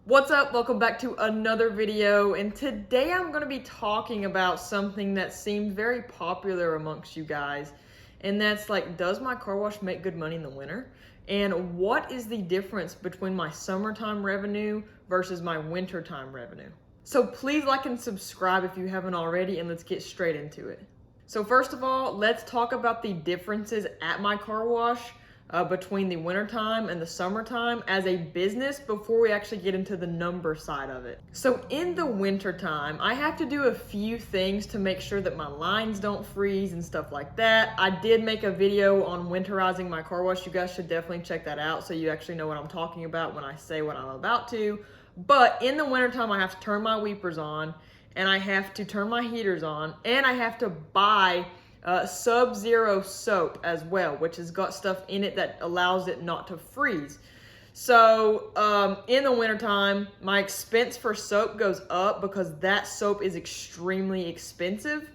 What's up? Welcome back to another video, and today I'm going to be talking about something that seemed very popular amongst you guys, and that's like, does my car wash make good money in the winter? And what is the difference between my summertime revenue versus my wintertime revenue? So please like and subscribe if you haven't already, and let's get straight into it. So first of all, let's talk about the differences at my car wash between the wintertime and the summertime as a business before we actually get into the number side of it. So in the wintertime, I have to do a few things to make sure that my lines don't freeze and stuff like that. I did make a video on winterizing my car wash. You guys should definitely check that out so you actually know what I'm talking about when I say what I'm about to. But in the wintertime, I have to turn my weepers on, and I have to turn my heaters on, and I have to buy Sub-Zero soap as well, which has got stuff in it that allows it not to freeze. So in the wintertime, my expense for soap goes up because that soap is extremely expensive.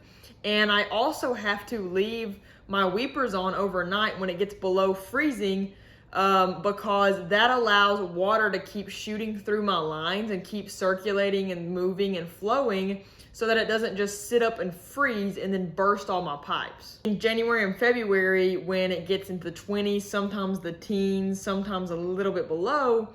And I also have to leave my weepers on overnight when it gets below freezing because that allows water to keep shooting through my lines and keep circulating and moving and flowing, so that it doesn't just sit up and freeze and then burst all my pipes. In January and February, when it gets into the 20s, sometimes the teens, sometimes a little bit below,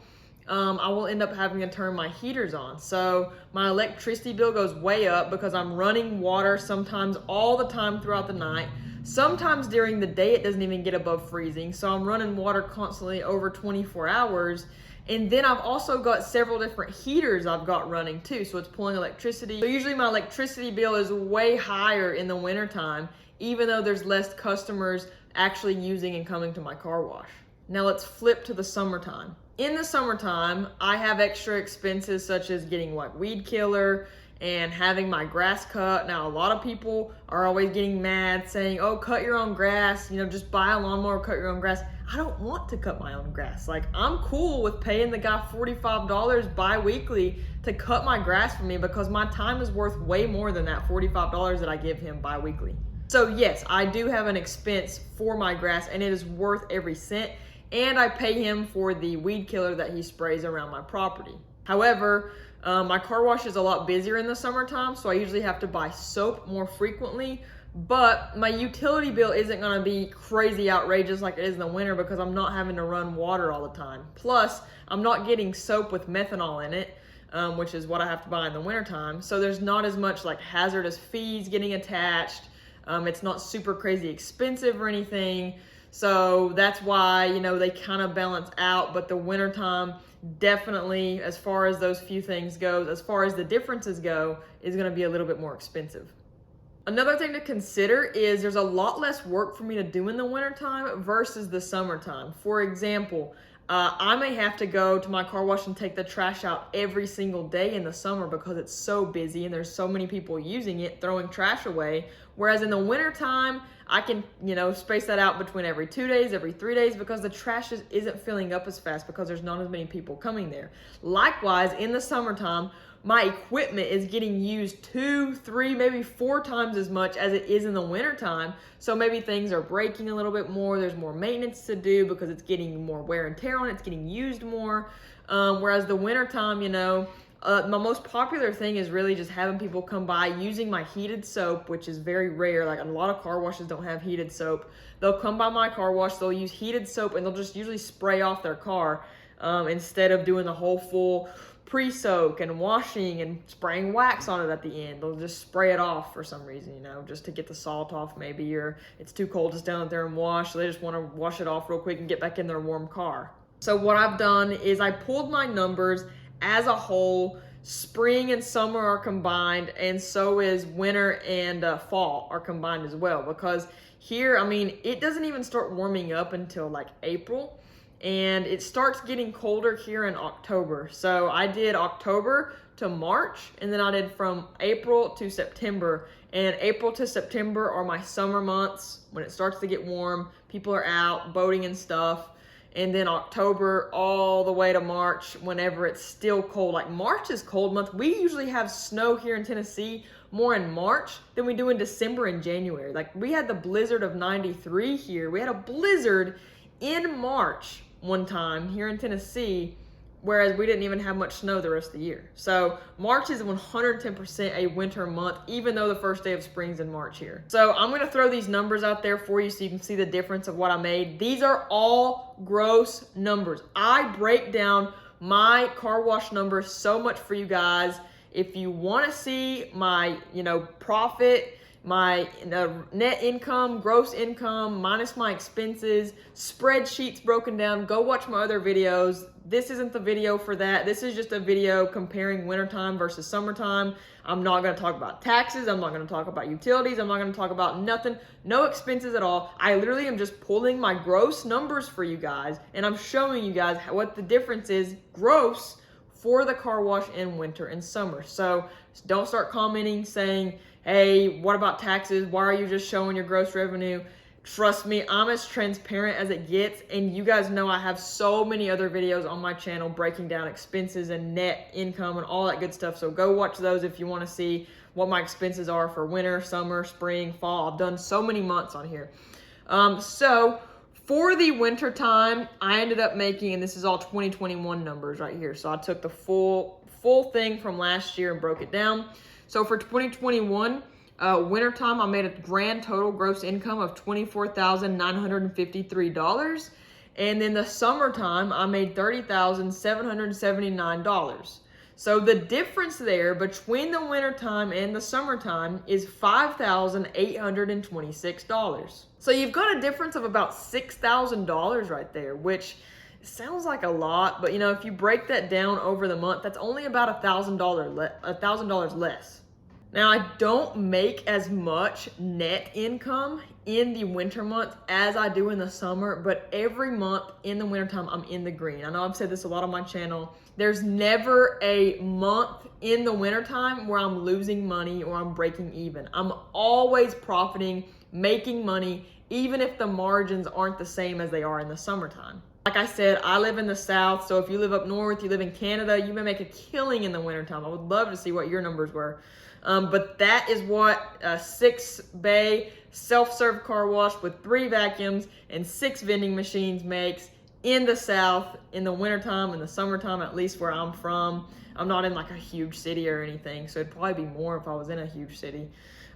I will end up having to turn my heaters on. So my electricity bill goes way up because I'm running water sometimes all the time throughout the night. Sometimes during the day, it doesn't even get above freezing. So I'm running water constantly over 24 hours. And then I've also got several different heaters I've got running too, so it's pulling electricity. So usually my electricity bill is way higher in the wintertime, even though there's less customers actually using and coming to my car wash. Now let's flip to the summertime. In the summertime, I have extra expenses such as getting like weed killer and having my grass cut. Now, a lot of people are always getting mad saying, oh, cut your own grass, just buy a lawnmower, cut your own grass. I don't want to cut my own grass. Like, I'm cool with paying the guy $45 bi-weekly to cut my grass for me because my time is worth way more than that $45 that I give him bi-weekly. So yes, I do have an expense for my grass and it is worth every cent. And I pay him for the weed killer that he sprays around my property. However, my car wash is a lot busier in the summertime, so I usually have to buy soap more frequently, but my utility bill isn't gonna be crazy outrageous like it is in the winter because I'm not having to run water all the time. Plus, I'm not getting soap with methanol in it, which is what I have to buy in the wintertime, so there's not as much like hazardous fees getting attached. It's not super crazy expensive or anything. So that's why, they kind of balance out, but the wintertime definitely, as far as those few things goes, as far as the differences go, is going to be a little bit more expensive. Another thing to consider is there's a lot less work for me to do in the wintertime versus the summertime. For example, I may have to go to my car wash and take the trash out every single day in the summer because it's so busy and there's so many people using it, throwing trash away. Whereas in the wintertime, I can, space that out between every 2 days, every 3 days, because the trash isn't filling up as fast because there's not as many people coming there. Likewise, in the summertime, my equipment is getting used 2, 3, maybe 4 times as much as it is in the wintertime. So maybe things are breaking a little bit more. There's more maintenance to do because it's getting more wear and tear on it. It's getting used more. Whereas the wintertime, my most popular thing is really just having people come by using my heated soap, which is very rare. Like, a lot of car washes don't have heated soap. They'll come by my car wash, they'll use heated soap, and they'll just usually spray off their car instead of doing the whole full pre-soak and washing and spraying wax on it at the end. They'll just spray it off for some reason, just to get the salt off maybe, or it's too cold to stand out there and wash, so they just want to wash it off real quick and get back in their warm car. So what I've done is I pulled my numbers as a whole. Spring and summer are combined, and so is winter and fall are combined as well, because here, it doesn't even start warming up until like April, and it starts getting colder here in October. So I did October to March, and then I did from April to September, and April to September are my summer months when it starts to get warm. People are out boating and stuff. And then October all the way to March, whenever it's still cold. Like, March is cold month. We usually have snow here in Tennessee more in March than we do in December and January. Like, we had the blizzard of 93 here. We had a blizzard in March one time here in Tennessee whereas we didn't even have much snow the rest of the year. So March is 110% a winter month, even though the first day of spring's in March here. So I'm gonna throw these numbers out there for you so you can see the difference of what I made. These are all gross numbers. I break down my car wash numbers so much for you guys. If you wanna see my, profit, my net income, gross income, minus my expenses, spreadsheets broken down, go watch my other videos. This isn't the video for that. This is just a video comparing wintertime versus summertime. I'm not gonna talk about taxes. I'm not gonna talk about utilities. I'm not gonna talk about nothing, no expenses at all. I literally am just pulling my gross numbers for you guys, and I'm showing you guys what the difference is gross for the car wash in winter and summer. So don't start commenting saying, hey, what about taxes? Why are you just showing your gross revenue? Trust me, I'm as transparent as it gets, and you guys know I have so many other videos on my channel breaking down expenses and net income and all that good stuff. So go watch those if you want to see what my expenses are for winter, summer, spring, fall. I've done so many months on here. So for the winter time, I ended up making, and this is all 2021 numbers right here. So I took the full thing from last year and broke it down. So for 2021, wintertime, I made a grand total gross income of $24,953. And then the summertime, I made $30,779. So the difference there between the wintertime and the summertime is $5,826. So you've got a difference of about $6,000 right there, which sounds like a lot, but if you break that down over the month, that's only about $1,000 less. Now, I don't make as much net income in the winter month as I do in the summer, but every month in the wintertime, I'm in the green. I know I've said this a lot on my channel. There's never a month in the wintertime where I'm losing money or I'm breaking even. I'm always profiting, making money, even if the margins aren't the same as they are in the summertime. Like I said, I live in the South, so if you live up north, you live in Canada, you may make a killing in the wintertime. I would love to see what your numbers were. But that is what a 6-bay self-serve car wash with 3 vacuums and 6 vending machines makes in the South in the wintertime and the summertime, at least where I'm from. I'm not in like a huge city or anything, so it'd probably be more if I was in a huge city.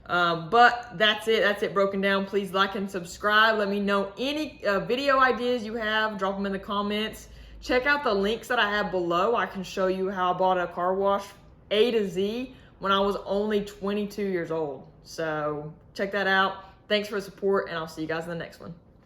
But that's it broken down. Please like and subscribe. Let me know any video ideas you have. Drop them in the comments. Check out the links that I have below. I can show you how I bought a car wash A to Z when I was only 22 years old. So check that out. Thanks for the support, and I'll see you guys in the next one.